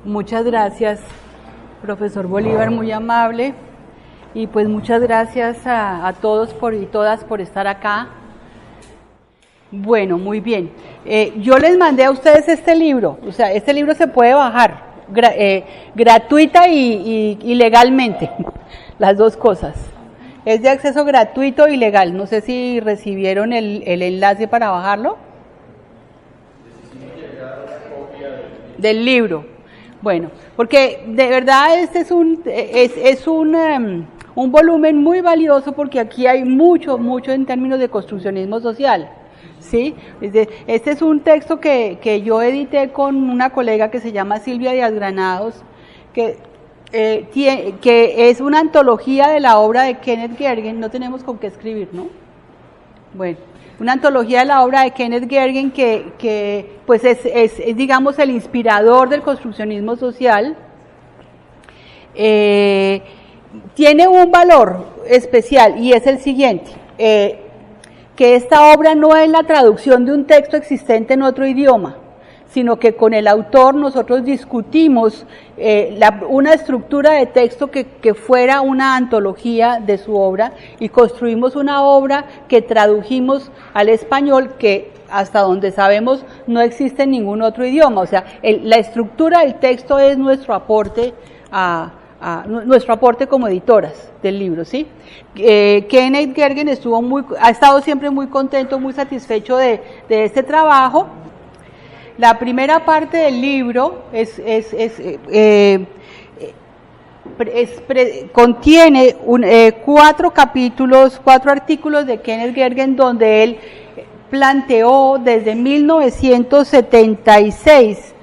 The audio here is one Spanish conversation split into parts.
Muchas gracias, profesor Bolívar, muy amable. Y pues muchas gracias a todos y todas por estar acá. Bueno, muy bien. Yo les mandé a ustedes este libro, o sea, este libro se puede bajar gratuita y legalmente, las dos cosas. Es de acceso gratuito y legal. No sé si recibieron el enlace para bajarlo. Del libro. Bueno, porque de verdad este es un volumen muy valioso, porque aquí hay mucho en términos de construccionismo social, ¿sí? Este es un texto que yo edité con una colega que se llama Silvia Díaz Granados, que es una antología de la obra de Kenneth Gergen. No tenemos con qué escribir, ¿no? Bueno, una antología de la obra de Kenneth Gergen que pues es digamos el inspirador del construccionismo social. Tiene un valor especial y es el siguiente, que esta obra no es la traducción de un texto existente en otro idioma, sino que con el autor nosotros discutimos una estructura de texto que fuera una antología de su obra, y construimos una obra que tradujimos al español, que hasta donde sabemos no existe en ningún otro idioma. O sea, la estructura del texto es nuestro aporte como editoras del libro, ¿sí? Kenneth Gergen ha estado siempre muy contento, muy satisfecho de este trabajo. La primera parte del libro contiene 4 artículos de Kenneth Gergen, donde él planteó desde 1976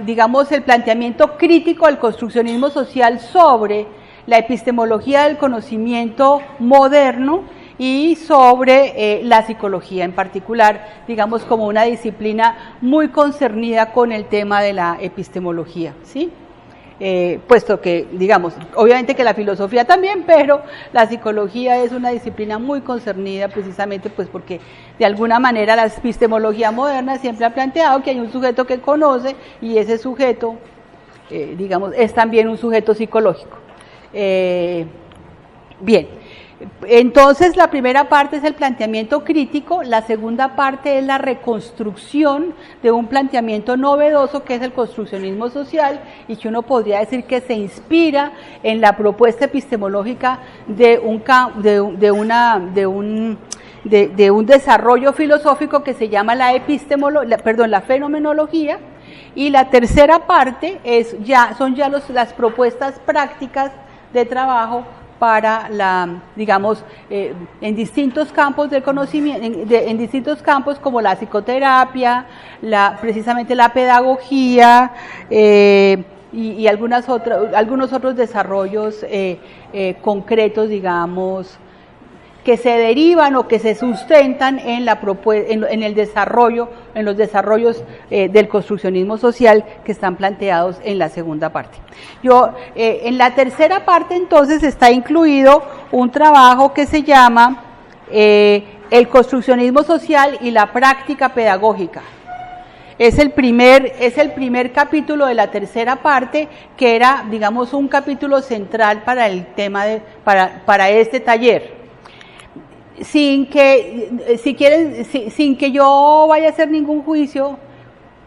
digamos el planteamiento crítico del construccionismo social sobre la epistemología del conocimiento moderno y sobre la psicología en particular, digamos como una disciplina muy concernida con el tema de la epistemología, ¿sí? Puesto que, digamos, obviamente que la filosofía también, pero la psicología es una disciplina muy concernida precisamente pues porque de alguna manera la epistemología moderna siempre ha planteado que hay un sujeto que conoce, y ese sujeto, digamos, es también un sujeto psicológico. Bien. Entonces la primera parte es el planteamiento crítico, la segunda parte es la reconstrucción de un planteamiento novedoso que es el construccionismo social, y que uno podría decir que se inspira en la propuesta epistemológica de un desarrollo filosófico que se llama la fenomenología. Y la tercera parte son las propuestas prácticas de trabajo para en distintos campos del conocimiento, en distintos campos como la psicoterapia, precisamente la pedagogía, y algunos otros desarrollos concretos, digamos, que se derivan o que se sustentan en los desarrollos del construccionismo social que están planteados en la segunda parte. En la tercera parte entonces está incluido un trabajo que se llama el construccionismo social y la práctica pedagógica. Es el primer capítulo de la tercera parte, que era, digamos, un capítulo central para el tema para este taller. Sin que yo vaya a hacer ningún juicio,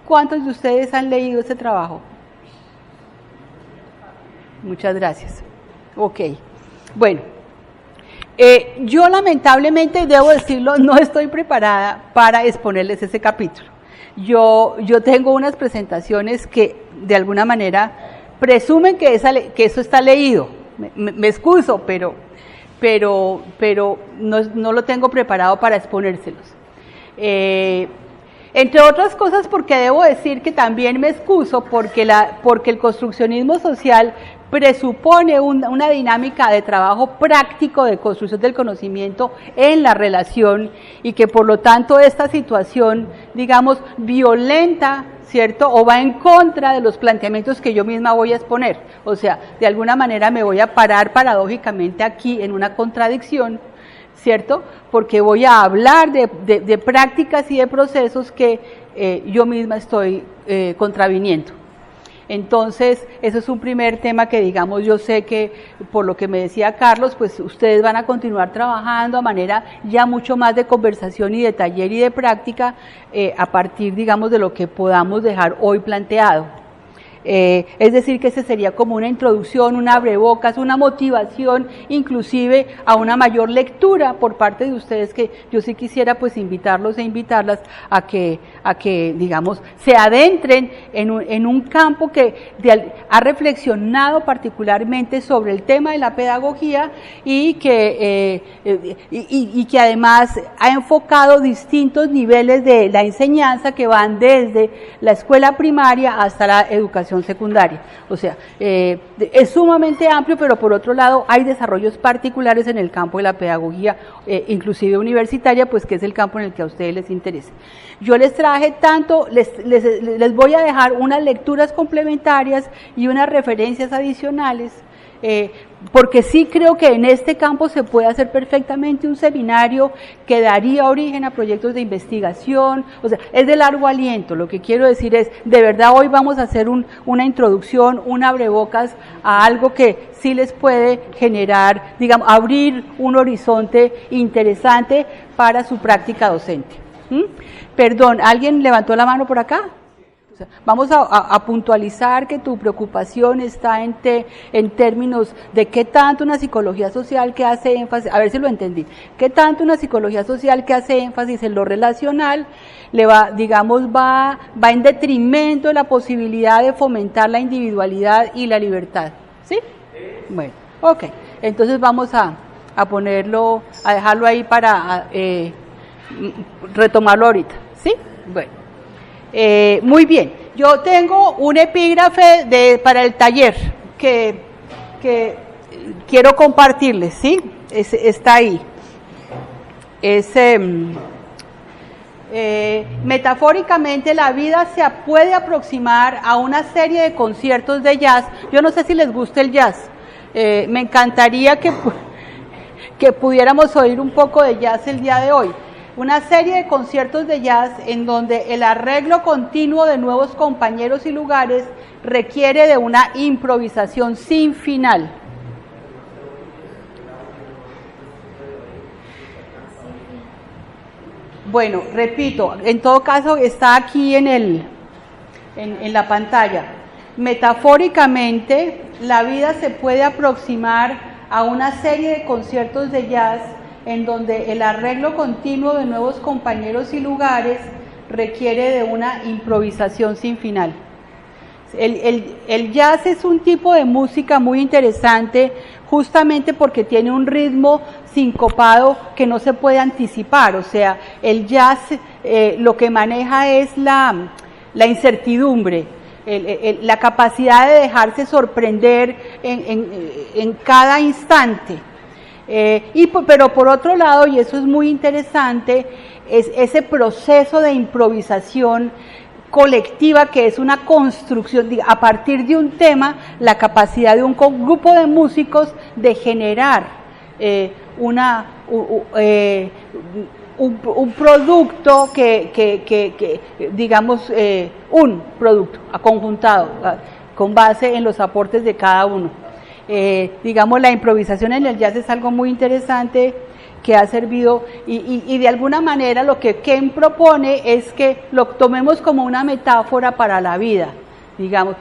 ¿cuántos de ustedes han leído este trabajo? Muchas gracias. Ok. Bueno, yo lamentablemente, debo decirlo, no estoy preparada para exponerles ese capítulo. Yo tengo unas presentaciones que de alguna manera presumen que eso está leído. Me excuso, pero no lo tengo preparado para exponérselos. Entre otras cosas porque debo decir que también me excuso porque el construccionismo social presupone una dinámica de trabajo práctico de construcción del conocimiento en la relación, y que por lo tanto esta situación, digamos, violenta, ¿cierto?, o va en contra de los planteamientos que yo misma voy a exponer. O sea, de alguna manera me voy a parar paradójicamente aquí en una contradicción, ¿cierto? Porque voy a hablar de prácticas y de procesos que yo misma estoy contraviniendo. Entonces, eso es un primer tema que, digamos, yo sé que, por lo que me decía Carlos, pues ustedes van a continuar trabajando a manera ya mucho más de conversación y de taller y de práctica, a partir, digamos, de lo que podamos dejar hoy planteado. Es decir, que ese sería como una introducción, un abrebocas, una motivación inclusive a una mayor lectura por parte de ustedes, que yo sí quisiera pues invitarlos e invitarlas a que digamos se adentren en un campo que ha reflexionado particularmente sobre el tema de la pedagogía y que además ha enfocado distintos niveles de la enseñanza que van desde la escuela primaria hasta la educación secundaria. O sea, es sumamente amplio, pero por otro lado hay desarrollos particulares en el campo de la pedagogía, inclusive universitaria, pues que es el campo en el que a ustedes les interesa. Yo les traje tanto, les voy a dejar unas lecturas complementarias y unas referencias adicionales, porque sí creo que en este campo se puede hacer perfectamente un seminario que daría origen a proyectos de investigación. O sea, es de largo aliento. Lo que quiero decir es, de verdad hoy vamos a hacer una introducción, un abrebocas a algo que sí les puede generar, digamos, abrir un horizonte interesante para su práctica docente. Perdón, ¿alguien levantó la mano por acá? Vamos a puntualizar que tu preocupación está en términos de qué tanto una psicología social que hace énfasis, a ver si lo entendí, qué tanto una psicología social que hace énfasis en lo relacional va en detrimento de la posibilidad de fomentar la individualidad y la libertad. ¿Sí? Bueno, ok. Entonces vamos a ponerlo, a dejarlo ahí para retomarlo ahorita. ¿Sí? Bueno. Muy bien, yo tengo un epígrafe para el taller que quiero compartirles, ¿sí? Está ahí. Metafóricamente la vida se puede aproximar a una serie de conciertos de jazz. Yo no sé si les gusta el jazz, me encantaría que pudiéramos oír un poco de jazz el día de hoy. Una serie de conciertos de jazz en donde el arreglo continuo de nuevos compañeros y lugares requiere de una improvisación sin final. Bueno, repito, en todo caso está aquí en la pantalla. Metafóricamente, la vida se puede aproximar a una serie de conciertos de jazz en donde el arreglo continuo de nuevos compañeros y lugares requiere de una improvisación sin final. El jazz es un tipo de música muy interesante, justamente porque tiene un ritmo sincopado que no se puede anticipar. O sea, el jazz lo que maneja es la incertidumbre, la capacidad de dejarse sorprender en cada instante. Pero por otro lado, y eso es muy interesante, es ese proceso de improvisación colectiva que es una construcción, a partir de un tema, la capacidad de un grupo de músicos de generar un producto digamos, un producto conjuntado, con base en los aportes de cada uno. Digamos, la improvisación en el jazz es algo muy interesante que ha servido y de alguna manera lo que Ken propone es que lo tomemos como una metáfora para la vida, digamos,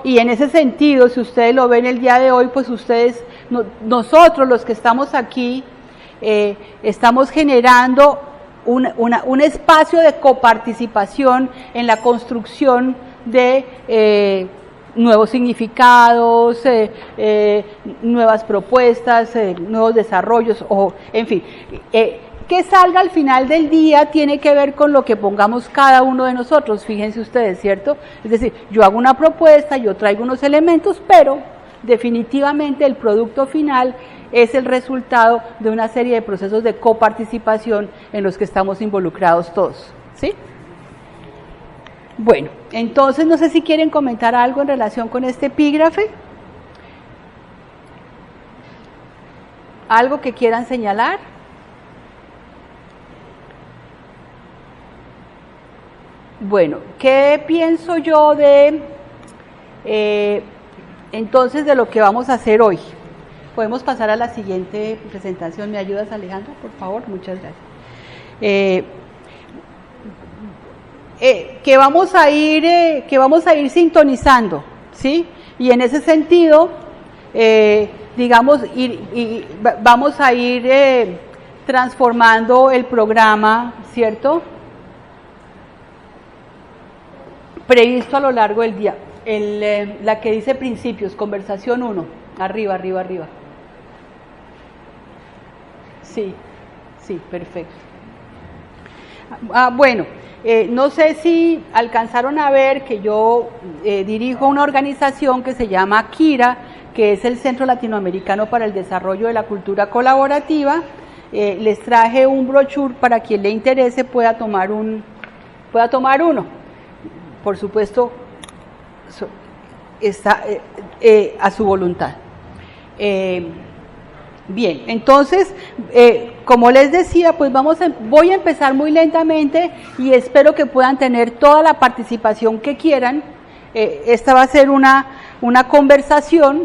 y en ese sentido, si ustedes lo ven el día de hoy, pues nosotros los que estamos aquí, estamos generando un espacio de coparticipación en la construcción de nuevos significados, nuevas propuestas, nuevos desarrollos, en fin, que salga al final del día tiene que ver con lo que pongamos cada uno de nosotros, fíjense ustedes, ¿cierto? Es decir, yo hago una propuesta, yo traigo unos elementos, pero definitivamente el producto final es el resultado de una serie de procesos de coparticipación en los que estamos involucrados todos, ¿sí? Bueno, entonces no sé si quieren comentar algo en relación con este epígrafe. ¿Algo que quieran señalar? Bueno, ¿qué pienso yo de entonces de lo que vamos a hacer hoy? Podemos pasar a la siguiente presentación. ¿Me ayudas, Alejandro, por favor? Muchas gracias. Que vamos a ir sintonizando, ¿sí? Y en ese sentido, digamos, vamos a ir transformando el programa, ¿cierto?, previsto a lo largo del día. La que dice principios, conversación 1, arriba. Sí, perfecto. Bueno, no sé si alcanzaron a ver que yo dirijo una organización que se llama KIRA, que es el Centro Latinoamericano para el Desarrollo de la Cultura Colaborativa. Les traje un brochure para quien le interese pueda tomar uno. Por supuesto, está a su voluntad. Bien, entonces, como les decía, pues voy a empezar muy lentamente y espero que puedan tener toda la participación que quieran. Esta va a ser una conversación,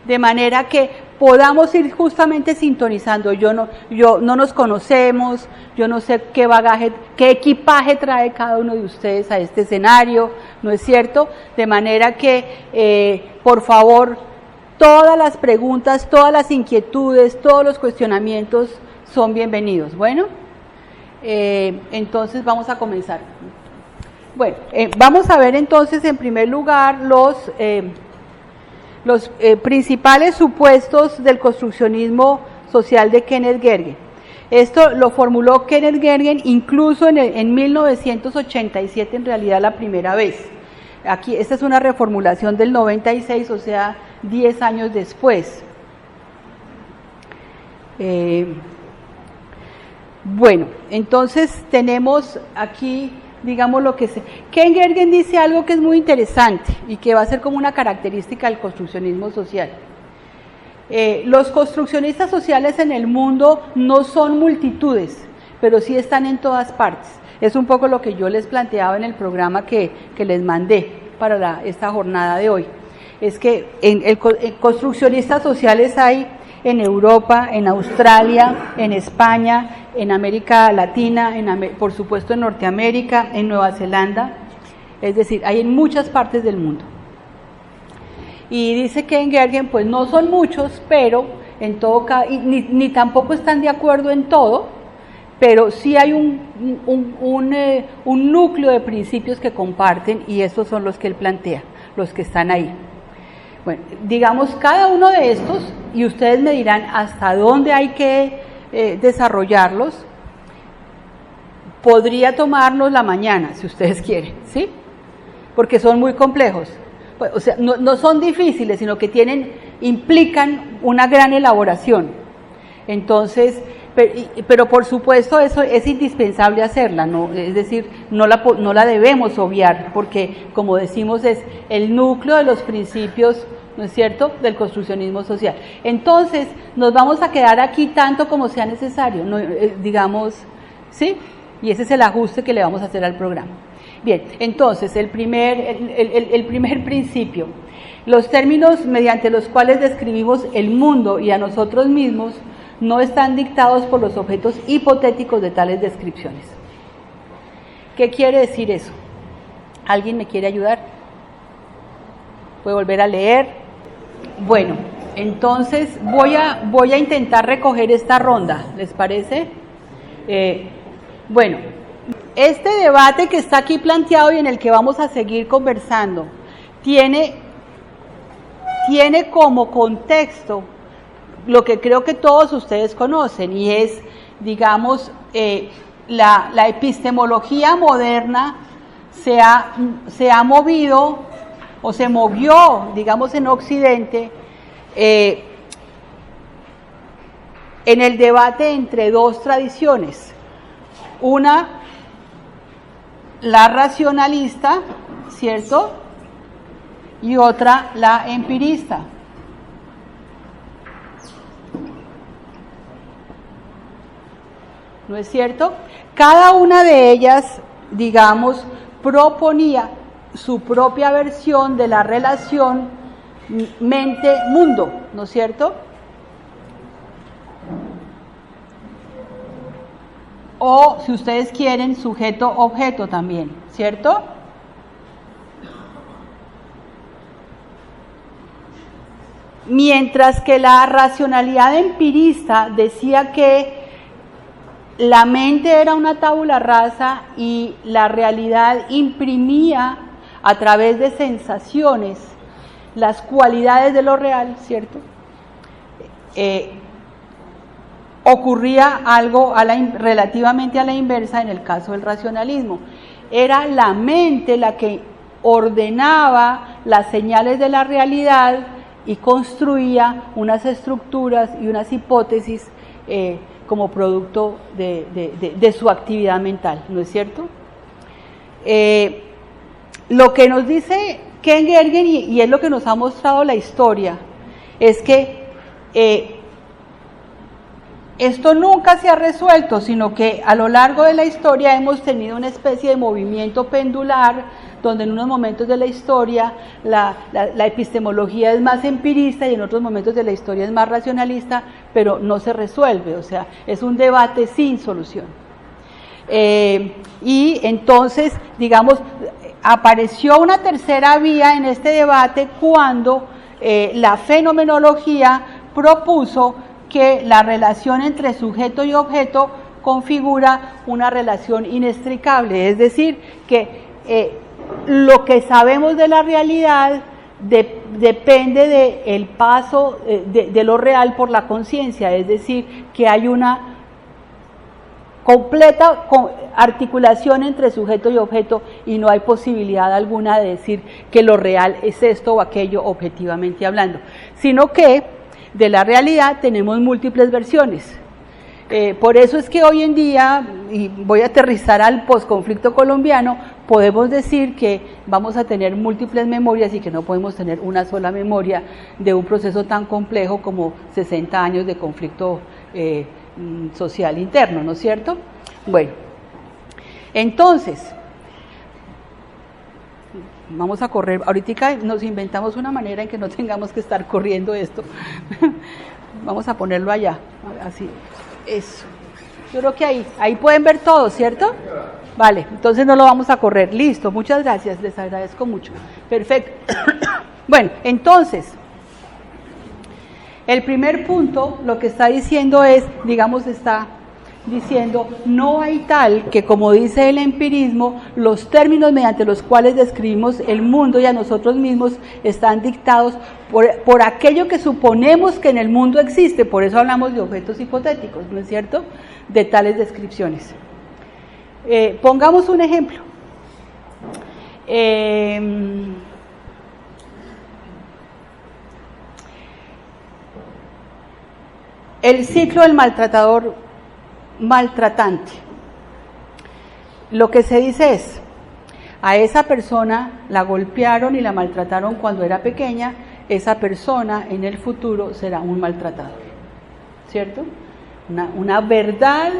de manera que podamos ir justamente sintonizando. No nos conocemos, yo no sé qué bagaje, qué equipaje trae cada uno de ustedes a este escenario, ¿no es cierto? De manera que, por favor, todas las preguntas, todas las inquietudes, todos los cuestionamientos son bienvenidos. Bueno, entonces vamos a comenzar. Bueno, vamos a ver entonces en primer lugar los principales supuestos del construccionismo social de Kenneth Gergen. Esto lo formuló Kenneth Gergen incluso en 1987, en realidad la primera vez. Aquí, esta es una reformulación del 96, o sea, 10 años después. Bueno, entonces tenemos aquí, digamos, lo que Kenneth Gergen dice algo que es muy interesante y que va a ser como una característica del construccionismo social. Los construccionistas sociales en el mundo no son multitudes, pero sí están en todas partes. Es un poco lo que yo les planteaba en el programa que les mandé para esta jornada de hoy. Es que en construccionistas sociales hay en Europa, en Australia, en España, en América Latina, por supuesto en Norteamérica, en Nueva Zelanda, es decir, hay en muchas partes del mundo. Y dice Kenneth Gergen, pues no son muchos, pero en todo caso, ni tampoco están de acuerdo en todo, pero sí hay un núcleo de principios que comparten, y estos son los que él plantea, los que están ahí. Bueno, digamos, cada uno de estos, y ustedes me dirán hasta dónde hay que desarrollarlos, podría tomarnos la mañana, si ustedes quieren, ¿sí? Porque son muy complejos. Pues, o sea, no son difíciles, sino que implican una gran elaboración. Entonces, pero por supuesto eso es indispensable hacerla, ¿no? Es decir, no la debemos obviar, porque como decimos es el núcleo de los principios, ¿no es cierto?, del construccionismo social. Entonces, nos vamos a quedar aquí tanto como sea necesario, ¿no? Digamos, ¿sí? Y ese es el ajuste que le vamos a hacer al programa. Bien, entonces, el primer principio, los términos mediante los cuales describimos el mundo y a nosotros mismos no están dictados por los objetos hipotéticos de tales descripciones. ¿Qué quiere decir eso? ¿Alguien me quiere ayudar? ¿Puedo volver a leer? Bueno, entonces voy a intentar recoger esta ronda, ¿les parece? Bueno, este debate que está aquí planteado y en el que vamos a seguir conversando, tiene como contexto lo que creo que todos ustedes conocen, y es, digamos, la epistemología moderna se ha movido o se movió, digamos, en Occidente en el debate entre dos tradiciones, una la racionalista, ¿cierto?, y otra la empirista. ¿No es cierto? Cada una de ellas, digamos, proponía su propia versión de la relación mente-mundo, ¿no es cierto? O, si ustedes quieren, sujeto-objeto también, ¿cierto? Mientras que la racionalidad empirista decía que la mente era una tabula rasa y la realidad imprimía a través de sensaciones las cualidades de lo real, ¿cierto? Ocurría algo relativamente a la inversa en el caso del racionalismo. Era la mente la que ordenaba las señales de la realidad y construía unas estructuras y unas hipótesis como producto de su actividad mental, ¿no es cierto? Lo que nos dice Ken Gergen, y es lo que nos ha mostrado la historia, es que esto nunca se ha resuelto, sino que a lo largo de la historia hemos tenido una especie de movimiento pendular, donde en unos momentos de la historia la epistemología es más empirista y en otros momentos de la historia es más racionalista, pero no se resuelve, o sea, es un debate sin solución. Y entonces, digamos, apareció una tercera vía en este debate cuando la fenomenología propuso que la relación entre sujeto y objeto configura una relación inextricable, es decir, que lo que sabemos de la realidad depende del paso de lo real por la conciencia, es decir, que hay una completa articulación entre sujeto y objeto y no hay posibilidad alguna de decir que lo real es esto o aquello objetivamente hablando, sino que de la realidad tenemos múltiples versiones. Por eso es que hoy en día, y voy a aterrizar al posconflicto colombiano, podemos decir que vamos a tener múltiples memorias y que no podemos tener una sola memoria de un proceso tan complejo como 60 años de conflicto social interno, ¿no es cierto? Bueno, entonces, vamos a correr, ahorita nos inventamos una manera en que no tengamos que estar corriendo esto. Vamos a ponerlo allá, así, eso. Yo creo que ahí pueden ver todo, ¿cierto? Vale, entonces no lo vamos a correr, listo, muchas gracias, les agradezco mucho. Perfecto. Bueno, entonces, el primer punto, lo que está diciendo es, digamos, está diciendo, no hay tal que, como dice el empirismo, los términos mediante los cuales describimos el mundo y a nosotros mismos están dictados por aquello que suponemos que en el mundo existe, por eso hablamos de objetos hipotéticos, ¿no es cierto?, de tales descripciones. Pongamos un ejemplo. El ciclo del maltratador maltratante. Lo que se dice es, a esa persona la golpearon y la maltrataron cuando era pequeña, esa persona en el futuro será un maltratador, ¿cierto? Una verdad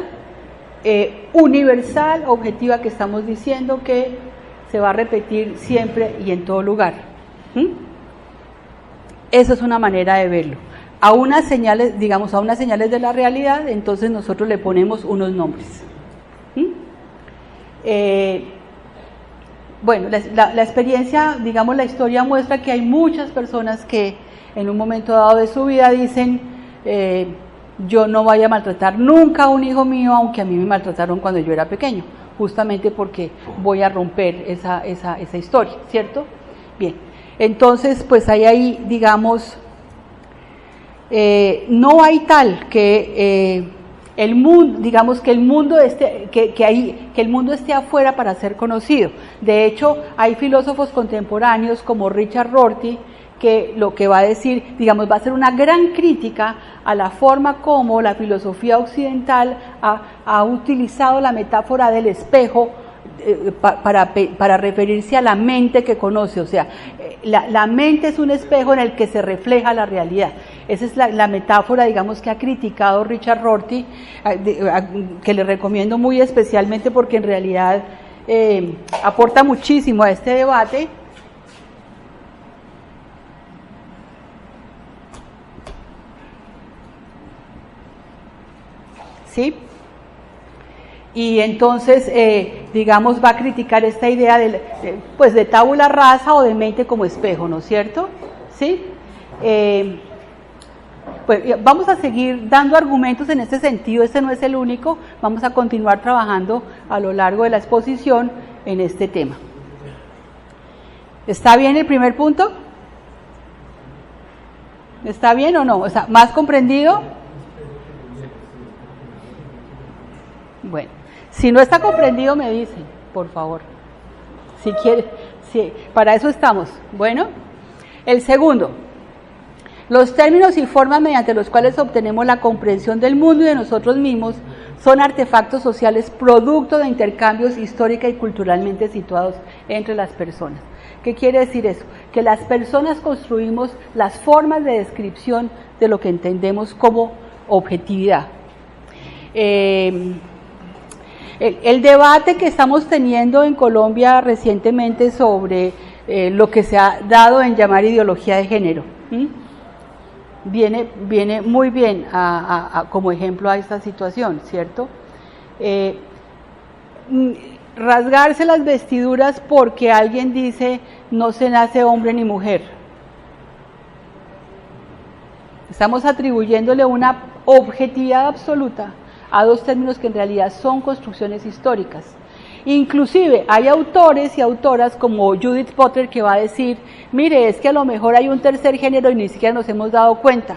universal, objetiva, que estamos diciendo que se va a repetir siempre y en todo lugar. Esa es una manera de verlo. A unas señales, digamos, a unas señales de la realidad, entonces nosotros le ponemos unos nombres. Bueno, la experiencia, digamos, la historia muestra que hay muchas personas que en un momento dado de su vida dicen, yo no voy a maltratar nunca a un hijo mío, aunque a mí me maltrataron cuando yo era pequeño, justamente porque voy a romper esa historia, ¿cierto? Bien, entonces, pues hay ahí, digamos, no hay tal que el mundo, digamos, que el mundo esté, que el mundo esté afuera para ser conocido. De hecho, hay filósofos contemporáneos como Richard Rorty, que lo que va a decir, digamos, va a ser una gran crítica a la forma como la filosofía occidental ha utilizado la metáfora del espejo para referirse a la mente que conoce, o sea, la mente es un espejo en el que se refleja la realidad. Esa es la metáfora, digamos, que ha criticado Richard Rorty, que le recomiendo muy especialmente porque en realidad aporta muchísimo a este debate. ¿Sí? Y entonces, digamos, va a criticar esta idea de tabula rasa o de mente como espejo, ¿no es cierto? ¿Sí? Pues vamos a seguir dando argumentos en este sentido, este no es el único, vamos a continuar trabajando a lo largo de la exposición en este tema. ¿Está bien el primer punto? ¿Está bien o no? ¿Está más comprendido? Bueno, si no está comprendido me dicen, por favor, si quiere, sí, para eso estamos. Bueno, el segundo, los términos y formas mediante los cuales obtenemos la comprensión del mundo y de nosotros mismos son artefactos sociales producto de intercambios histórica y culturalmente situados entre las personas. ¿Qué quiere decir eso? Que las personas construimos las formas de descripción de lo que entendemos como objetividad. El debate que estamos teniendo en Colombia recientemente sobre lo que se ha dado en llamar ideología de género, viene muy bien como ejemplo a esta situación, ¿cierto? Rasgarse las vestiduras porque alguien dice no se nace hombre ni mujer. Estamos atribuyéndole una objetividad absoluta a dos términos que en realidad son construcciones históricas. Inclusive hay autores y autoras como Judith Potter que va a decir, mire, es que a lo mejor hay un tercer género y ni siquiera nos hemos dado cuenta.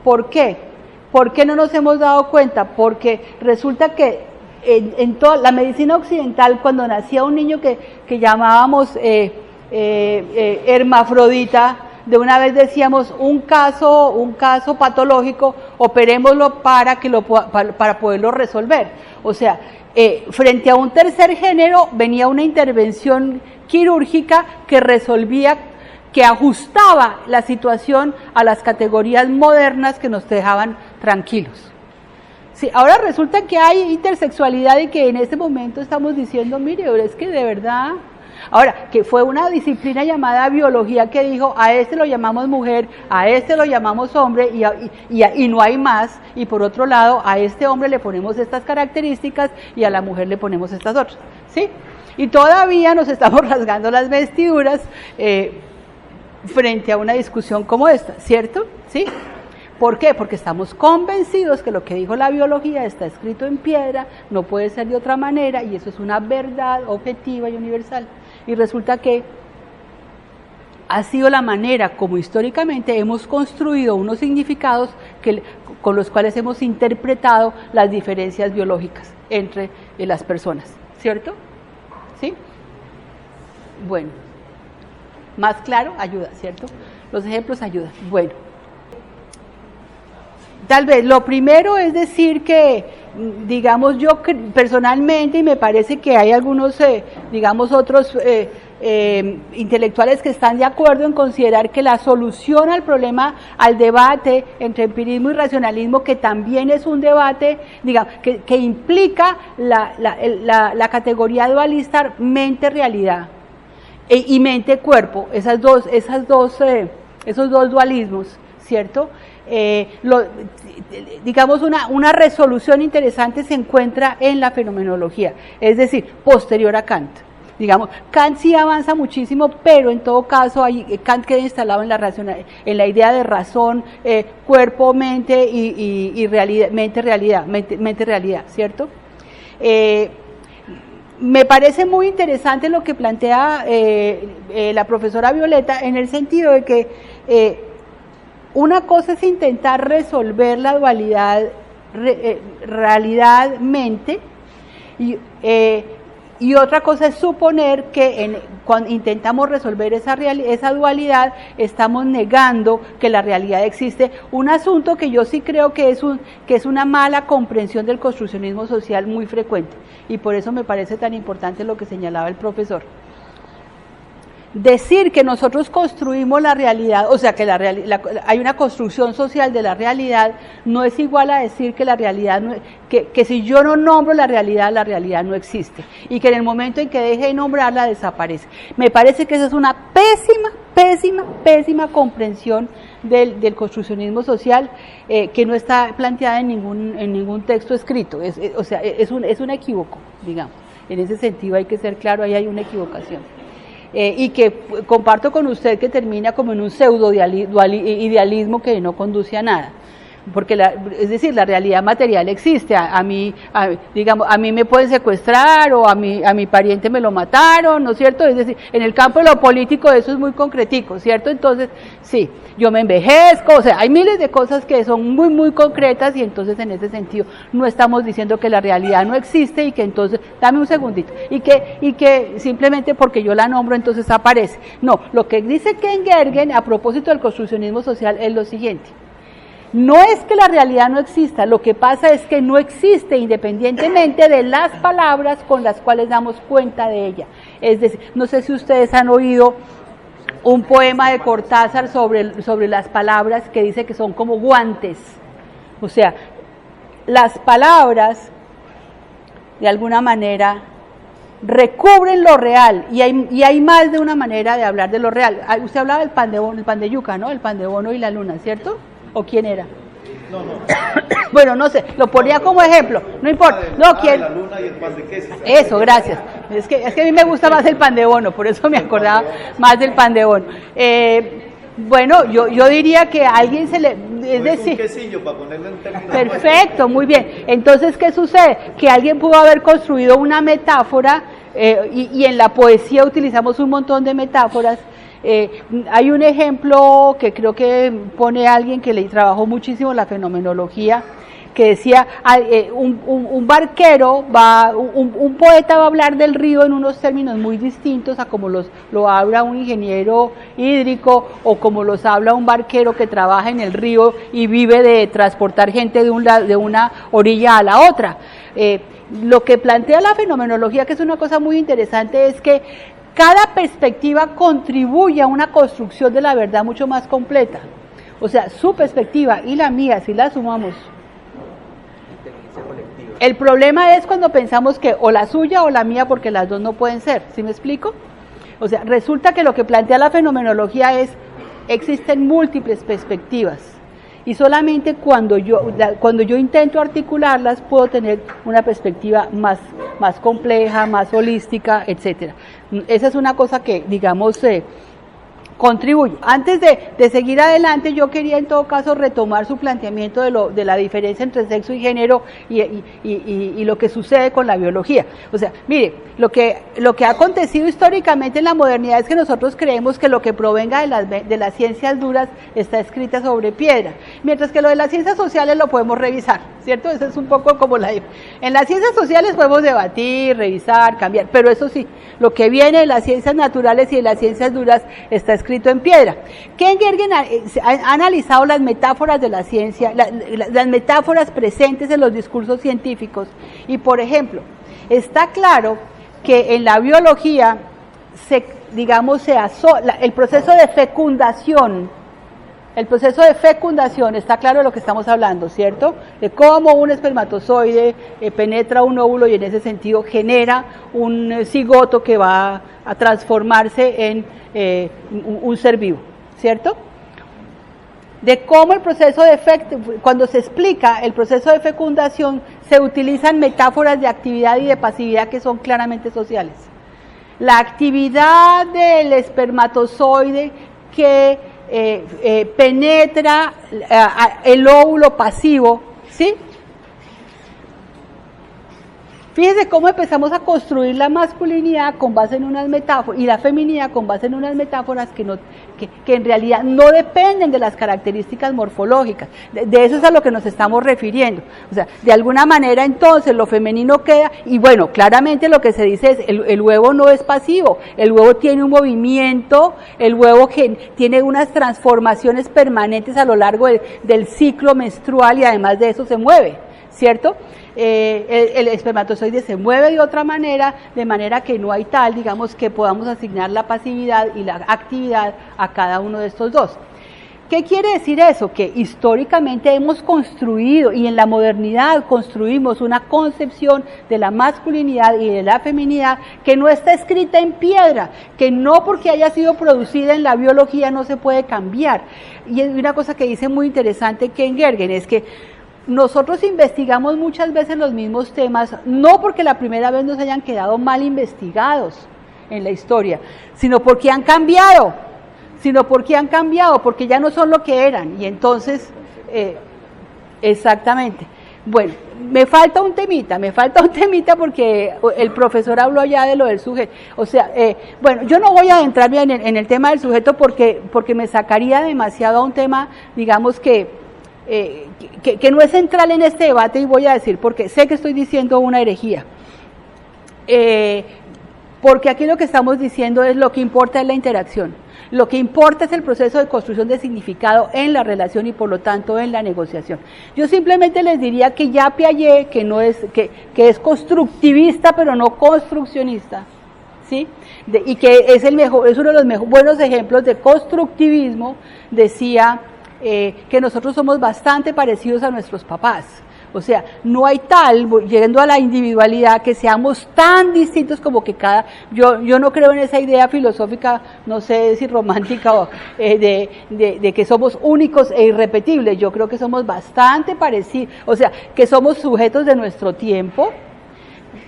¿Por qué? ¿Por qué no nos hemos dado cuenta? Porque resulta que en toda la medicina occidental, cuando nacía un niño que llamábamos hermafrodita, de una vez decíamos un caso patológico, operémoslo para poderlo resolver. O sea, frente a un tercer género venía una intervención quirúrgica que resolvía, que ajustaba la situación a las categorías modernas que nos dejaban tranquilos. Sí, ahora resulta que hay intersexualidad y que en este momento estamos diciendo, mire, es que de verdad. Ahora, que fue una disciplina llamada biología que dijo, a este lo llamamos mujer, a este lo llamamos hombre y no hay más, y por otro lado, a este hombre le ponemos estas características y a la mujer le ponemos estas otras, ¿sí? Y todavía nos estamos rasgando las vestiduras frente a una discusión como esta, ¿cierto? ¿Sí? ¿Por qué? Porque estamos convencidos que lo que dijo la biología está escrito en piedra, no puede ser de otra manera, y eso es una verdad objetiva y universal. Y resulta que ha sido la manera como históricamente hemos construido unos significados con los cuales hemos interpretado las diferencias biológicas entre las personas, ¿cierto? ¿Sí? Bueno, más claro, ayuda, ¿cierto? Los ejemplos ayudan. Bueno, tal vez lo primero es decir que, digamos, yo personalmente, y me parece que hay algunos, digamos, otros intelectuales que están de acuerdo en considerar que la solución al problema, al debate entre empirismo y racionalismo, que también es un debate, digamos, que implica la categoría dualista mente-realidad y mente-cuerpo, esos dos dualismos, ¿cierto? Digamos, una resolución interesante se encuentra en la fenomenología, es decir, posterior a Kant. Digamos, Kant sí avanza muchísimo, pero en todo caso Kant queda instalado en la idea de razón, cuerpo, mente y realidad, mente realidad, ¿cierto? Me parece muy interesante lo que plantea la profesora Violeta, en el sentido de que una cosa es intentar resolver la dualidad realidad-mente y otra cosa es suponer que cuando intentamos resolver esa dualidad estamos negando que la realidad existe, un asunto que yo sí creo que es una mala comprensión del construccionismo social muy frecuente, y por eso me parece tan importante lo que señalaba el profesor. decir que nosotros construimos la realidad, o sea, que hay una construcción social de la realidad, no es igual a decir que la realidad, que si yo no nombro la realidad no existe, y que en el momento en que deje de nombrarla desaparece. Me parece que esa es una pésima comprensión del construccionismo social, que no está planteada en ningún texto escrito, es un equívoco, digamos. En ese sentido hay que ser claro, ahí hay una equivocación. Y que comparto con usted que termina como en un pseudo idealismo que no conduce a nada, porque es decir, la realidad material existe. A mí me pueden secuestrar, o a mi pariente me lo mataron, ¿no es cierto? Es decir, en el campo de lo político eso es muy concretico, ¿cierto? Entonces, sí, yo me envejezco, o sea, hay miles de cosas que son muy concretas, y entonces en ese sentido no estamos diciendo que la realidad no existe, y que entonces, dame un segundito, y que simplemente porque yo la nombro entonces aparece. No, lo que dice Ken Gergen a propósito del construccionismo social es lo siguiente: no es que la realidad no exista, lo que pasa es que no existe independientemente de las palabras con las cuales damos cuenta de ella. Es decir, no sé si ustedes han oído un poema de Cortázar sobre las palabras, que dice que son como guantes. O sea, las palabras, de alguna manera, recubren lo real, y hay más de una manera de hablar de lo real. Usted hablaba del pan de bono, el pan de yuca, ¿no? El pan de bono y la luna, ¿cierto? ¿O quién era? No. Bueno, no sé, lo ponía como ejemplo, no importa. No, ¿quién? La luna y el pan de queso. Eso, gracias. Es que a mí me gusta más el pan de bono, por eso me acordaba más del pan de bono. Bueno, yo diría que a alguien se le... Es decir, un quesillo para ponerle en términos. Perfecto, muy bien. Entonces, ¿qué sucede? Que alguien pudo haber construido una metáfora, y en la poesía utilizamos un montón de metáforas. Hay un ejemplo que creo que pone alguien que le trabajó muchísimo la fenomenología, que decía, un barquero un poeta va a hablar del río en unos términos muy distintos a como lo habla un ingeniero hídrico, o como los habla un barquero que trabaja en el río y vive de transportar gente de una orilla a la otra. Lo que plantea la fenomenología, que es una cosa muy interesante, es que cada perspectiva contribuye a una construcción de la verdad mucho más completa. O sea, su perspectiva y la mía, si la sumamos. El problema es cuando pensamos que o la suya o la mía, porque las dos no pueden ser. ¿Sí me explico? O sea, resulta que lo que plantea la fenomenología es: existen múltiples perspectivas, y solamente cuando yo intento articularlas puedo tener una perspectiva más compleja, más holística, etcétera. Esa es una cosa que, digamos, contribuye. Antes de seguir adelante, yo quería en todo caso retomar su planteamiento de la diferencia entre sexo y género y lo que sucede con la biología. O sea, mire, lo que ha acontecido históricamente en la modernidad es que nosotros creemos que lo que provenga de las ciencias duras está escrita sobre piedra, mientras que lo de las ciencias sociales lo podemos revisar, ¿cierto? Eso es un poco como en las ciencias sociales podemos debatir, revisar, cambiar, pero eso sí, lo que viene de las ciencias naturales y de las ciencias duras está escrito en piedra. Ken Gergen ha analizado las metáforas de la ciencia, las metáforas presentes en los discursos científicos, y por ejemplo, está claro que en la biología el proceso de fecundación, está claro de lo que estamos hablando, ¿cierto? De cómo un espermatozoide penetra un óvulo y en ese sentido genera un cigoto que va a transformarse en un ser vivo, ¿cierto? De cómo cuando se explica el proceso de fecundación, se utilizan metáforas de actividad y de pasividad que son claramente sociales. La actividad del espermatozoide que penetra el óvulo pasivo, ¿sí? Fíjense cómo empezamos a construir la masculinidad con base en unas metáforas y la feminidad con base en unas metáforas que en realidad no dependen de las características morfológicas. De eso es a lo que nos estamos refiriendo. O sea, de alguna manera entonces lo femenino queda, y bueno, claramente lo que se dice es el huevo no es pasivo, el huevo tiene un movimiento, el huevo tiene unas transformaciones permanentes a lo largo del ciclo menstrual, y además de eso se mueve, ¿cierto? El espermatozoide se mueve de otra manera, de manera que no hay tal, digamos, que podamos asignar la pasividad y la actividad a cada uno de estos dos. ¿Qué quiere decir eso? Que históricamente hemos construido y en la modernidad construimos una concepción de la masculinidad y de la feminidad que no está escrita en piedra, que no porque haya sido producida en la biología no se puede cambiar. Y es una cosa que dice muy interesante Ken Gergen, es que nosotros investigamos muchas veces los mismos temas, no porque la primera vez nos hayan quedado mal investigados en la historia, sino porque han cambiado. Porque ya no son lo que eran, y entonces, exactamente. Bueno, me falta un temita porque el profesor habló ya de lo del sujeto, o sea, bueno, yo no voy a adentrarme en el tema del sujeto porque me sacaría demasiado a un tema, digamos que no es central en este debate, y voy a decir, porque sé que estoy diciendo una herejía, porque aquí lo que estamos diciendo es lo que importa es la interacción. Lo que importa es el proceso de construcción de significado en la relación y por lo tanto en la negociación. Yo simplemente les diría que ya Piaget, que es constructivista pero no construccionista, ¿sí? Y que es uno de los buenos ejemplos de constructivismo, decía que nosotros somos bastante parecidos a nuestros papás. O sea, no hay tal, llegando a la individualidad, que seamos tan distintos como que yo no creo en esa idea filosófica, no sé si romántica o de que somos únicos e irrepetibles. Yo creo que somos bastante parecidos, o sea, que somos sujetos de nuestro tiempo,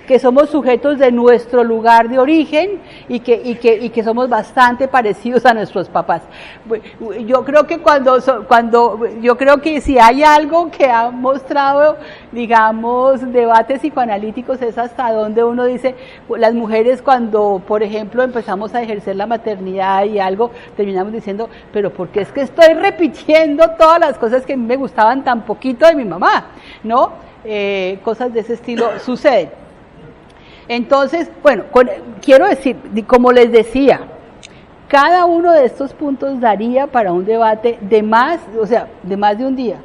que somos sujetos de nuestro lugar de origen y que somos bastante parecidos a nuestros papás. Yo creo que yo creo que si hay algo que ha mostrado, digamos, debates psicoanalíticos es hasta donde uno dice, las mujeres cuando, por ejemplo, empezamos a ejercer la maternidad y algo, terminamos diciendo, pero ¿por qué es que estoy repitiendo todas las cosas que me gustaban tan poquito de mi mamá? ¿No? Cosas de ese estilo suceden. Entonces, bueno, quiero decir, como les decía, cada uno de estos puntos daría para un debate de más de un día.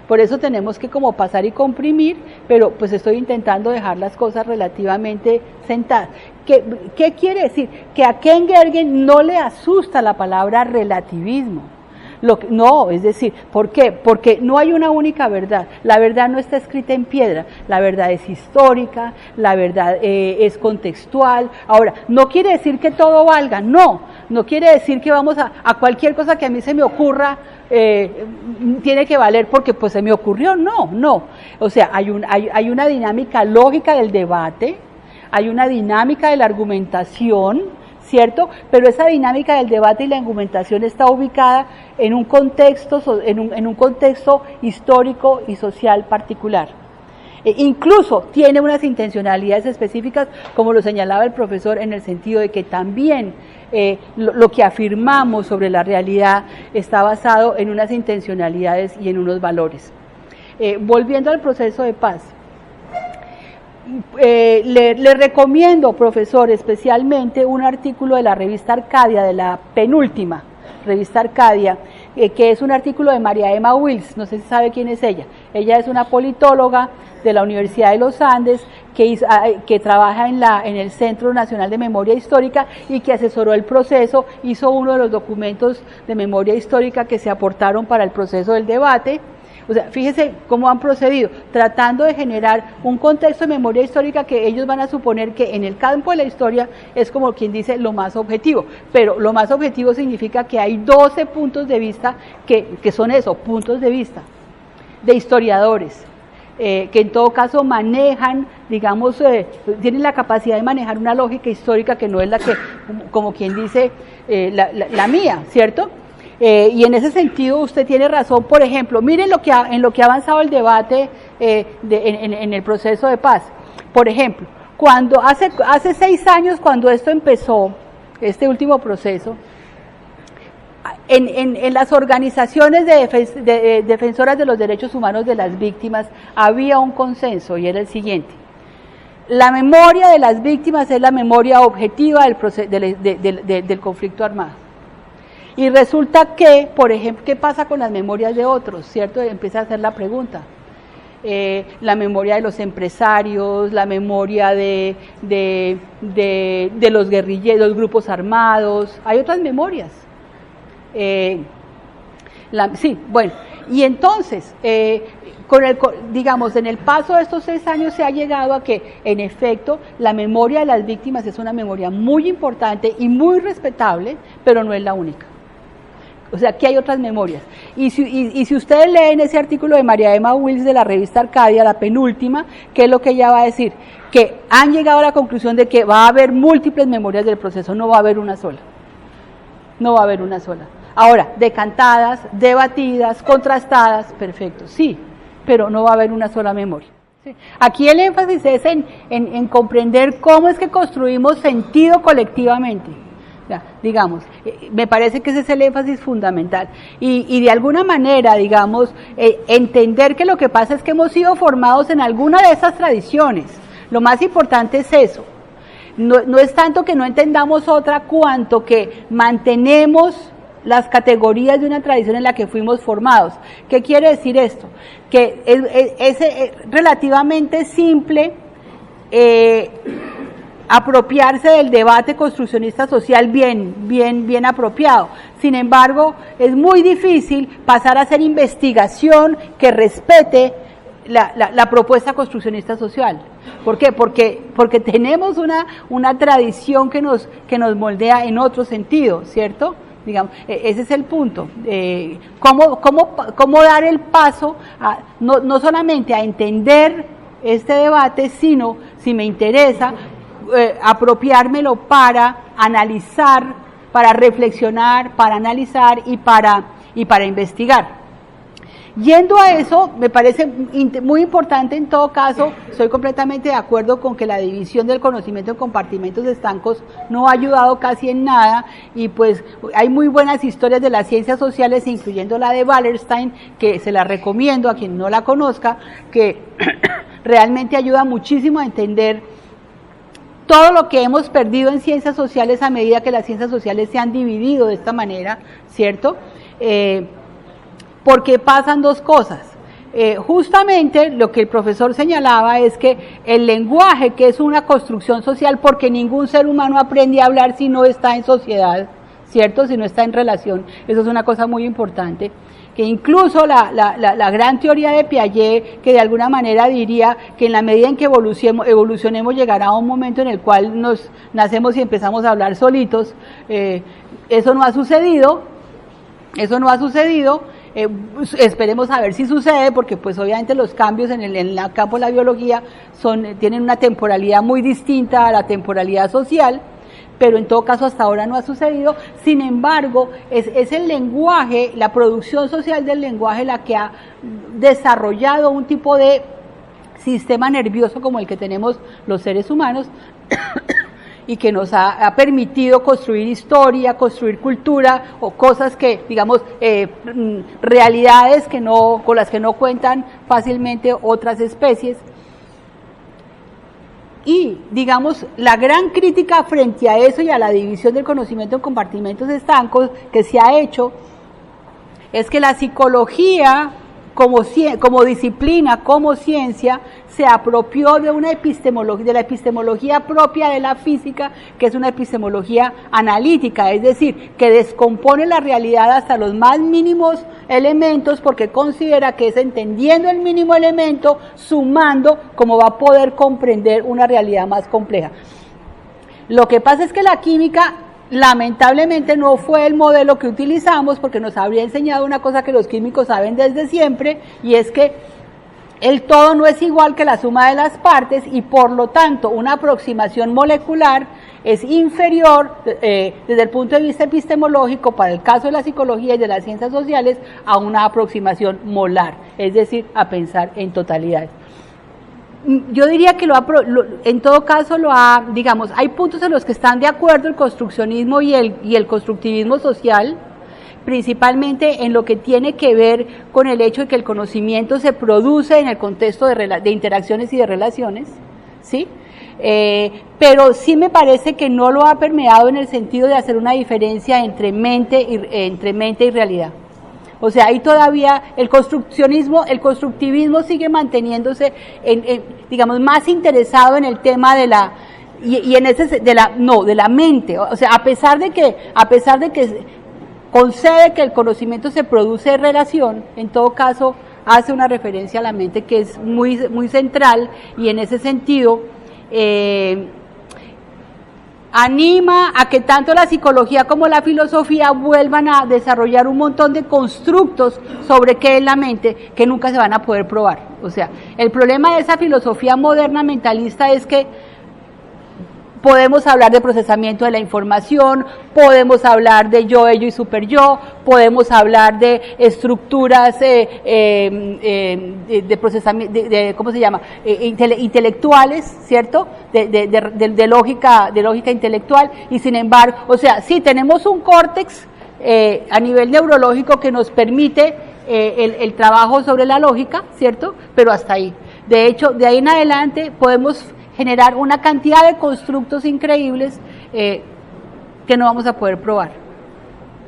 Por eso tenemos que como pasar y comprimir, pero pues estoy intentando dejar las cosas relativamente sentadas. ¿Qué quiere decir? Que a Ken Gergen no le asusta la palabra relativismo. No, es decir, ¿por qué? Porque no hay una única verdad. La verdad no está escrita en piedra. La verdad es histórica, la verdad es contextual. Ahora, no quiere decir que todo valga, no quiere decir que vamos a cualquier cosa que a mí se me ocurra, tiene que valer porque pues se me ocurrió, no. O sea, hay una dinámica lógica del debate, hay una dinámica de la argumentación, ¿cierto? Pero esa dinámica del debate y la argumentación está ubicada en un contexto, en un contexto histórico y social particular. Incluso tiene unas intencionalidades específicas, como lo señalaba el profesor, en el sentido de que también lo que afirmamos sobre la realidad está basado en unas intencionalidades y en unos valores. Volviendo al proceso de paz. Le recomiendo, profesor, especialmente un artículo de la revista Arcadia, de la penúltima revista Arcadia, que es un artículo de María Emma Wills, no sé si sabe quién es ella. Ella es una politóloga de la Universidad de los Andes que trabaja en el Centro Nacional de Memoria Histórica y que asesoró el proceso, hizo uno de los documentos de memoria histórica que se aportaron para el proceso del debate. O sea, fíjese cómo han procedido, tratando de generar un contexto de memoria histórica que ellos van a suponer que en el campo de la historia es como quien dice lo más objetivo, pero lo más objetivo significa que hay 12 puntos de vista que son eso, puntos de vista de historiadores, que en todo caso manejan, digamos, tienen la capacidad de manejar una lógica histórica que no es la que, como quien dice, la mía, ¿cierto? Y en ese sentido usted tiene razón. Por ejemplo, miren en lo que ha avanzado el debate en el proceso de paz. Por ejemplo, cuando hace 6 años, cuando esto empezó, este último proceso, en las organizaciones de defensoras de los derechos humanos de las víctimas había un consenso y era el siguiente: la memoria de las víctimas es la memoria objetiva del conflicto armado. Y resulta que, por ejemplo, ¿qué pasa con las memorias de otros? ¿Cierto? Empieza a hacer la pregunta. la memoria de los empresarios, la memoria de los guerrilleros, los grupos armados, hay otras memorias. Sí, bueno, y entonces, digamos, en el paso de estos 6 años se ha llegado a que, en efecto, la memoria de las víctimas es una memoria muy importante y muy respetable, pero no es la única. O sea, aquí hay otras memorias. Y si ustedes leen ese artículo de María Emma Wills de la revista Arcadia, la penúltima, ¿qué es lo que ella va a decir? Que han llegado a la conclusión de que va a haber múltiples memorias del proceso, no va a haber una sola. No va a haber una sola. Ahora, decantadas, debatidas, contrastadas, perfecto, sí, pero no va a haber una sola memoria. Sí. Aquí el énfasis es en comprender cómo es que construimos sentido colectivamente. Digamos, me parece que ese es el énfasis fundamental y de alguna manera, digamos, entender que lo que pasa es que hemos sido formados en alguna de esas tradiciones. Lo más importante es eso. No es tanto que no entendamos otra cuanto que mantenemos las categorías de una tradición en la que fuimos formados. ¿Qué quiere decir esto? Que es relativamente simple apropiarse del debate construccionista social bien apropiado. Sin embargo, es muy difícil pasar a hacer investigación que respete la propuesta construccionista social. ¿Por qué? Porque tenemos una tradición que nos moldea en otro sentido, ¿cierto? Digamos, ese es el punto. ¿Cómo dar el paso no solamente a entender este debate, sino, si me interesa, apropiármelo para analizar, para reflexionar, para analizar y para investigar. Yendo a eso, me parece muy importante en todo caso, estoy completamente de acuerdo con que la división del conocimiento en compartimentos estancos no ha ayudado casi en nada, y pues hay muy buenas historias de las ciencias sociales, incluyendo la de Wallerstein, que se la recomiendo a quien no la conozca, que realmente ayuda muchísimo a entender todo lo que hemos perdido en ciencias sociales a medida que las ciencias sociales se han dividido de esta manera, ¿cierto? Porque pasan dos cosas. Justamente lo que el profesor señalaba es que el lenguaje, que es una construcción social, porque ningún ser humano aprende a hablar si no está en sociedad, ¿cierto? Si no está en relación, eso es una cosa muy importante, que incluso la gran teoría de Piaget, que de alguna manera diría que en la medida en que evolucionemos llegará a un momento en el cual nacemos y empezamos a hablar solitos. Eso no ha sucedido, esperemos a ver si sucede, porque pues obviamente los cambios en el campo de la biología tienen una temporalidad muy distinta a la temporalidad social, pero en todo caso hasta ahora no ha sucedido. Sin embargo, es el lenguaje, la producción social del lenguaje la que ha desarrollado un tipo de sistema nervioso como el que tenemos los seres humanos y que nos ha permitido construir historia, construir cultura, o cosas que, digamos, realidades con las que no cuentan fácilmente otras especies. Y, digamos, la gran crítica frente a eso y a la división del conocimiento en compartimentos estancos que se ha hecho es que la psicología como disciplina, como ciencia, se apropió de una epistemología, de la epistemología propia de la física, que es una epistemología analítica, es decir, que descompone la realidad hasta los más mínimos elementos, porque considera que es entendiendo el mínimo elemento, sumando, como va a poder comprender una realidad más compleja. Lo que pasa es que la química lamentablemente no fue el modelo que utilizamos, porque nos habría enseñado una cosa que los químicos saben desde siempre, y es que el todo no es igual que la suma de las partes, y por lo tanto una aproximación molecular es inferior desde el punto de vista epistemológico, para el caso de la psicología y de las ciencias sociales, a una aproximación molar, es decir, a pensar en totalidad. Yo diría que en todo caso digamos, hay puntos en los que están de acuerdo el construccionismo y el constructivismo social, principalmente en lo que tiene que ver con el hecho de que el conocimiento se produce en el contexto de interacciones y de relaciones, ¿sí? Pero sí me parece que no lo ha permeado en el sentido de hacer una diferencia entre mente y realidad. O sea, ahí todavía el constructivismo sigue manteniéndose digamos, más interesado en el tema de la, y en ese, de la mente. O sea, a pesar de que concede que el conocimiento se produce en relación, en todo caso hace una referencia a la mente que es muy, muy central, y en ese sentido anima a que tanto la psicología como la filosofía vuelvan a desarrollar un montón de constructos sobre qué es la mente que nunca se van a poder probar. O sea, el problema de esa filosofía moderna mentalista es que podemos hablar de procesamiento de la información, podemos hablar de yo, ello y superyo, podemos hablar de estructuras de procesamiento, ¿cómo se llama? Intelectuales, ¿cierto? De lógica intelectual, y sin embargo, o sea, sí tenemos un córtex a nivel neurológico que nos permite el trabajo sobre la lógica, ¿cierto? Pero hasta ahí. De hecho, de ahí en adelante podemos generar una cantidad de constructos increíbles que no vamos a poder probar.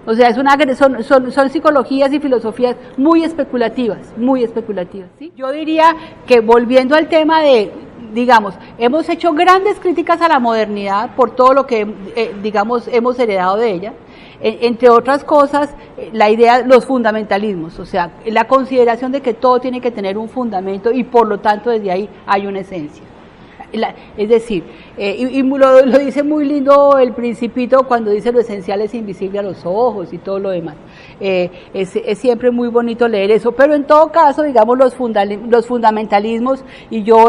O sea, son psicologías y filosofías muy especulativas, ¿sí? Yo diría que, volviendo al tema de, digamos, hemos hecho grandes críticas a la modernidad por todo lo que, digamos, hemos heredado de ella. Entre otras cosas, la idea, los fundamentalismos, o sea, la consideración de que todo tiene que tener un fundamento y por lo tanto desde ahí hay una esencia. Es decir, y lo dice muy lindo el Principito cuando dice lo esencial es invisible a los ojos y todo lo demás. Es siempre muy bonito leer eso, pero en todo caso, digamos, los fundamentalismos, y yo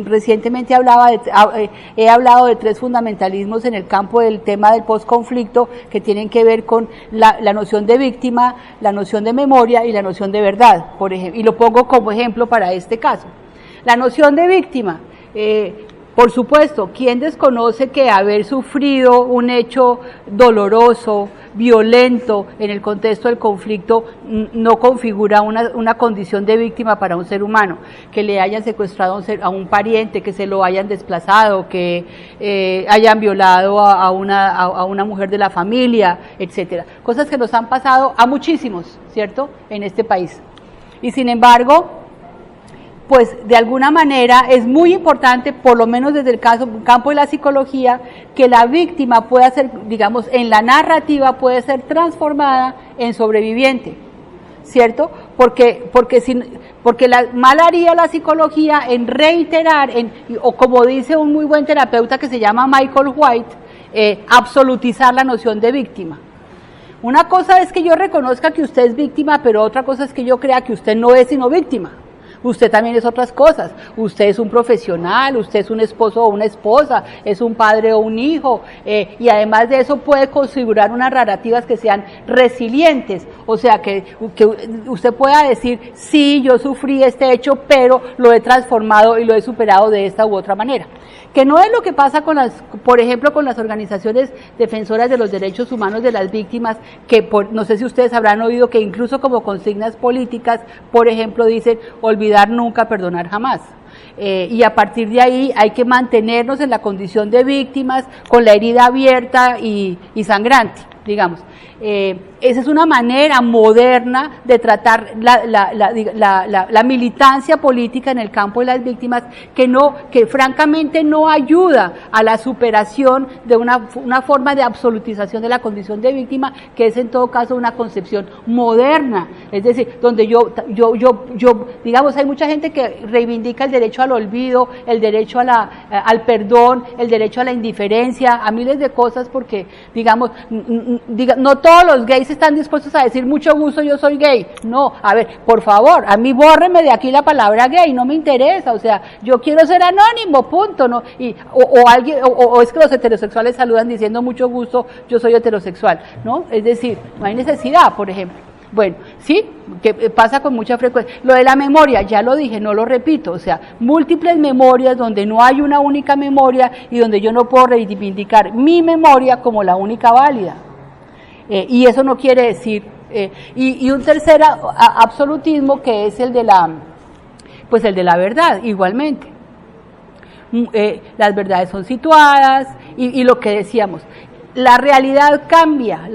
recientemente he hablado de 3 fundamentalismos en el campo del tema del posconflicto, que tienen que ver con la noción de víctima, la noción de memoria y la noción de verdad, por ejemplo, y lo pongo como ejemplo para este caso. La noción de víctima. Por supuesto, ¿quién desconoce que haber sufrido un hecho doloroso, violento en el contexto del conflicto no configura una condición de víctima para un ser humano? Que le hayan secuestrado a un pariente, que se lo hayan desplazado, que hayan violado a una mujer de la familia, etcétera. Cosas que nos han pasado a muchísimos, ¿cierto?, en este país. Y sin embargo, pues de alguna manera es muy importante, por lo menos desde el campo de la psicología, que la víctima pueda ser, digamos, en la narrativa puede ser transformada en sobreviviente, ¿cierto? Porque mal haría la psicología en reiterar, o como dice un muy buen terapeuta que se llama Michael White, absolutizar la noción de víctima. Una cosa es que yo reconozca que usted es víctima, pero otra cosa es que yo crea que usted no es sino víctima. Usted también es otras cosas, usted es un profesional, usted es un esposo o una esposa, es un padre o un hijo, y además de eso puede configurar unas narrativas que sean resilientes, o sea, que usted pueda decir, sí, yo sufrí este hecho, pero lo he transformado y lo he superado de esta u otra manera. Que no es lo que pasa por ejemplo, con las organizaciones defensoras de los derechos humanos de las víctimas, que no sé si ustedes habrán oído que incluso como consignas políticas, por ejemplo, dicen olvidar nunca, perdonar jamás. Y a partir de ahí hay que mantenernos en la condición de víctimas, con la herida abierta y sangrante, digamos. Esa es una manera moderna de tratar la militancia política en el campo de las víctimas, que francamente no ayuda a la superación de una forma de absolutización de la condición de víctima, que es en todo caso una concepción moderna. Es decir, donde digamos, hay mucha gente que reivindica el derecho al olvido, el derecho al perdón, el derecho a la indiferencia, a miles de cosas, porque, digamos, no todos los gays están dispuestos a decir mucho gusto, yo soy gay. No, a ver, por favor, a mí bórreme de aquí la palabra gay, no me interesa, o sea, yo quiero ser anónimo, punto, ¿no? O es que los heterosexuales saludan diciendo mucho gusto, yo soy heterosexual, ¿no? Es decir, no hay necesidad, por ejemplo. Bueno, sí, que pasa con mucha frecuencia. Lo de la memoria, ya lo dije, no lo repito, o sea, múltiples memorias donde no hay una única memoria y donde yo no puedo reivindicar mi memoria como la única válida. Y eso no quiere decir, y un tercer absolutismo, que es el de la verdad, igualmente. Las verdades son situadas, y lo que decíamos, la realidad cambia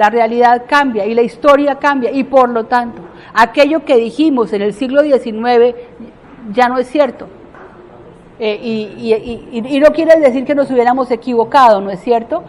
y la historia cambia, y por lo tanto, aquello que dijimos en el siglo XIX ya no es cierto. Y no quiere decir que nos hubiéramos equivocado, ¿no es cierto?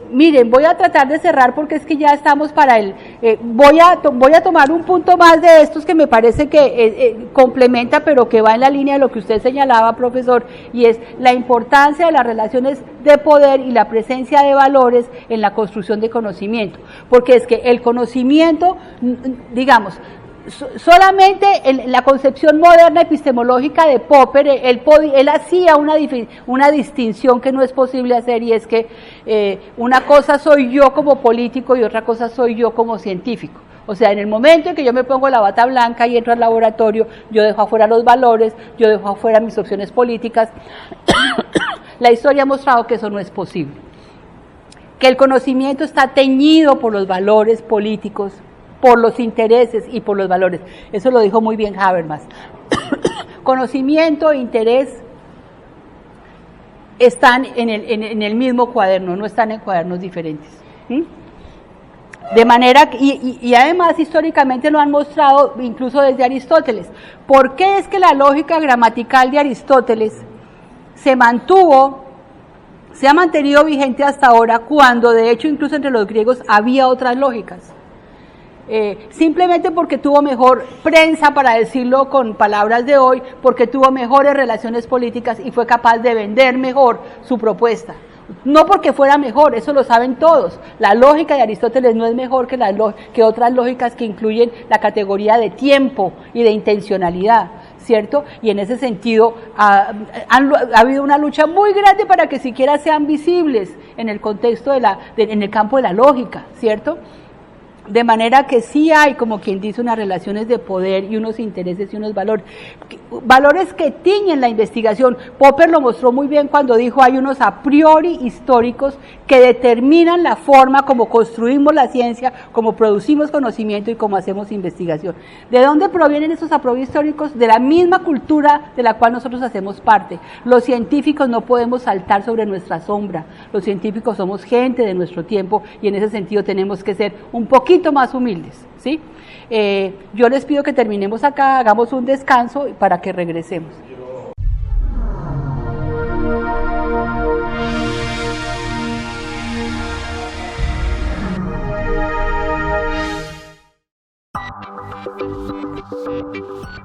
Miren, voy a tratar de cerrar porque es que ya estamos para el... voy a tomar un punto más de estos que me parece que complementa, pero que va en la línea de lo que usted señalaba, profesor, y es la importancia de las relaciones de poder y la presencia de valores en la construcción de conocimiento. Porque es que el conocimiento, digamos, solamente en la concepción moderna epistemológica de Popper, él hacía una distinción que no es posible hacer, y es que una cosa soy yo como político y otra cosa soy yo como científico. O sea, en el momento en que yo me pongo la bata blanca y entro al laboratorio, yo dejo afuera los valores, yo dejo afuera mis opciones políticas. La historia ha mostrado que eso no es posible, que el conocimiento está teñido por los valores políticos, por los intereses y por los valores. Eso lo dijo muy bien Habermas. Conocimiento e interés están en el mismo cuaderno, no están en cuadernos diferentes. De manera que, y además históricamente lo han mostrado incluso desde Aristóteles. ¿Por qué es que la lógica gramatical de Aristóteles se ha mantenido vigente hasta ahora, cuando de hecho incluso entre los griegos había otras lógicas? Simplemente porque tuvo mejor prensa, para decirlo con palabras de hoy, porque tuvo mejores relaciones políticas y fue capaz de vender mejor su propuesta. No porque fuera mejor, eso lo saben todos. La lógica de Aristóteles no es mejor que otras lógicas que incluyen la categoría de tiempo y de intencionalidad, ¿cierto? Y en ese sentido ha habido una lucha muy grande para que siquiera sean visibles en el contexto en el campo de la lógica, ¿cierto? De manera que sí hay, como quien dice, unas relaciones de poder y unos intereses y unos valores que tiñen la investigación. Popper lo mostró muy bien cuando dijo: hay unos a priori históricos que determinan la forma como construimos la ciencia, como producimos conocimiento y como hacemos investigación. ¿De dónde provienen esos a priori históricos? De la misma cultura de la cual nosotros hacemos parte. Los científicos no podemos saltar sobre nuestra sombra. Los científicos somos gente de nuestro tiempo, y en ese sentido tenemos que ser un poquito más humildes, ¿sí? Yo les pido que terminemos acá, hagamos un descanso para que regresemos.